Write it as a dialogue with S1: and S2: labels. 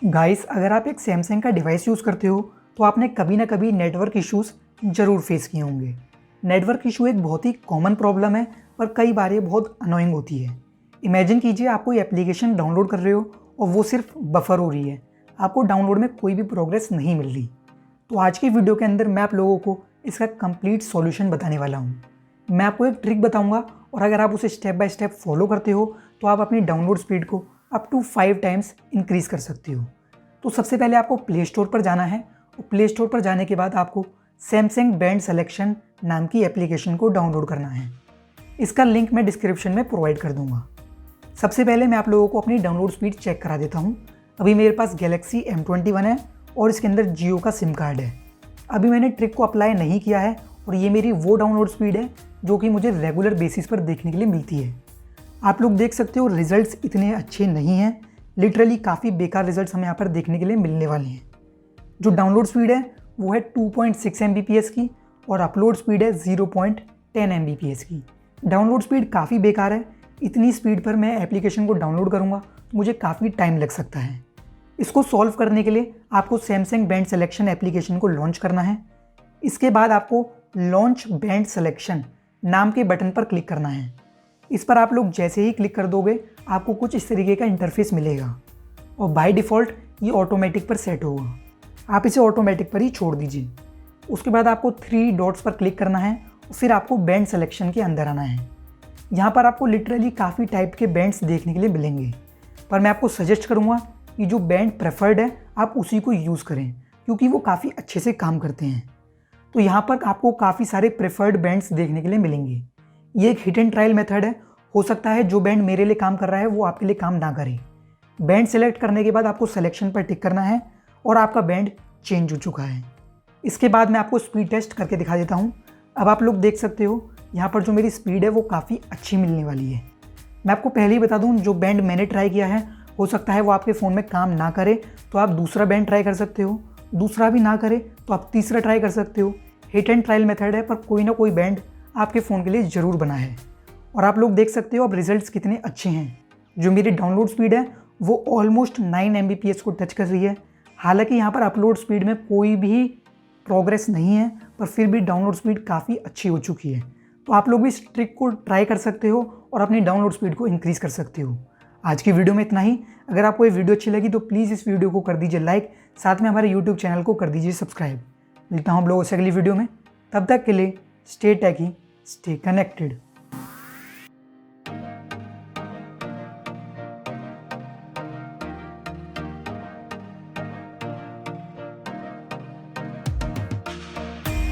S1: Guys, अगर आप एक सैमसंग का डिवाइस यूज़ करते हो तो आपने कभी ना कभी नेटवर्क इश्यूज़ ज़रूर फेस किए होंगे। नेटवर्क इशू एक बहुत ही कॉमन प्रॉब्लम है, पर कई बार ये बहुत अनोइंग होती है। इमेजिन कीजिए आप कोई एप्लीकेशन डाउनलोड कर रहे हो और वो सिर्फ बफर हो रही है, आपको डाउनलोड में कोई भी प्रोग्रेस नहीं मिल रही। तो आज की वीडियो के अंदर मैं आप लोगों को इसका कंप्लीट सॉल्यूशन बताने वाला हूँ। मैं आपको एक ट्रिक बताऊँगा और अगर आप उसे स्टेप बाय स्टेप फॉलो करते हो तो आप अपनी डाउनलोड स्पीड को अप टू 5 टाइम्स इंक्रीज़ कर सकते हो। तो सबसे पहले आपको प्ले स्टोर पर जाना है और प्ले स्टोर पर जाने के बाद आपको सैमसंग बैंड सिलेक्शन नाम की एप्लीकेशन को डाउनलोड करना है। इसका लिंक मैं डिस्क्रिप्शन में प्रोवाइड कर दूंगा। सबसे पहले मैं आप लोगों को अपनी डाउनलोड स्पीड चेक करा देता हूँ। अभी मेरे पास गैलेक्सी M21 है और इसके अंदर जियो का सिम कार्ड है। अभी मैंने ट्रिक को अप्लाई नहीं किया है और ये मेरी वो डाउनलोड स्पीड है जो कि मुझे रेगुलर बेसिस पर देखने के लिए मिलती है। आप लोग देख सकते हो रिजल्ट्स इतने अच्छे नहीं हैं, लिटरली काफ़ी बेकार रिजल्ट्स हमें यहाँ पर देखने के लिए मिलने वाले हैं। जो डाउनलोड स्पीड है वो है 2.6 Mbps की और अपलोड स्पीड है 0.10 Mbps की। डाउनलोड स्पीड काफ़ी बेकार है। इतनी स्पीड पर मैं एप्लीकेशन को डाउनलोड करूँगा तो मुझे काफ़ी टाइम लग सकता है। इसको सॉल्व करने के लिए आपको सैमसंग बैंड सिलेक्शन एप्लीकेशन को लॉन्च करना है। इसके बाद आपको लॉन्च बैंड सिलेक्शन नाम के बटन पर क्लिक करना है। इस पर आप लोग जैसे ही क्लिक कर दोगे आपको कुछ इस तरीके का इंटरफेस मिलेगा और बाय डिफ़ॉल्ट ये ऑटोमेटिक पर सेट होगा। आप इसे ऑटोमेटिक पर ही छोड़ दीजिए। उसके बाद आपको 3 डॉट्स पर क्लिक करना है और फिर आपको बैंड सिलेक्शन के अंदर आना है। यहाँ पर आपको लिटरली काफ़ी टाइप के बैंड्स देखने के लिए मिलेंगे, पर मैं आपको सजेस्ट करूँगा कि जो बैंड प्रेफर्ड है आप उसी को यूज़ करें क्योंकि वो काफ़ी अच्छे से काम करते हैं। तो यहाँ पर आपको काफ़ी सारे प्रेफर्ड बैंड्स देखने के लिए मिलेंगे। ये एक हिट एंड ट्रायल मेथड है। हो सकता है जो बैंड मेरे लिए काम कर रहा है वो आपके लिए काम ना करे। बैंड सेलेक्ट करने के बाद आपको सिलेक्शन पर टिक करना है और आपका बैंड चेंज हो चुका है। इसके बाद मैं आपको स्पीड टेस्ट करके दिखा देता हूँ। अब आप लोग देख सकते हो यहाँ पर जो मेरी स्पीड है वो काफ़ी अच्छी मिलने वाली है। मैं आपको पहले ही बता दूँ, जो बैंड मैंने ट्राई किया है हो सकता है वो आपके फ़ोन में काम ना करे तो आप दूसरा बैंड ट्राई कर सकते हो। दूसरा भी ना करे तो आप तीसरा ट्राई कर सकते हो। हिट एंड ट्रायल मेथड है, पर कोई ना कोई बैंड आपके फ़ोन के लिए ज़रूर बना है। और आप लोग देख सकते हो अब रिजल्ट्स कितने अच्छे हैं। जो मेरी डाउनलोड स्पीड है वो ऑलमोस्ट 9 Mbps को टच कर रही है। हालांकि यहाँ पर अपलोड स्पीड में कोई भी प्रोग्रेस नहीं है, पर फिर भी डाउनलोड स्पीड काफ़ी अच्छी हो चुकी है। तो आप लोग भी इस ट्रिक को ट्राई कर सकते हो और अपनी डाउनलोड स्पीड को इंक्रीज़ कर सकते हो। आज की वीडियो में इतना ही। अगर आपको ये वीडियो अच्छी लगी तो प्लीज़ इस वीडियो को कर दीजिए लाइक, साथ में हमारे यूट्यूब चैनल को कर दीजिए सब्सक्राइब। मिलता हूँ हम लोगों से अगली वीडियो में। तब तक के लिए स्टे टेकी, स्टे कनेक्टेड।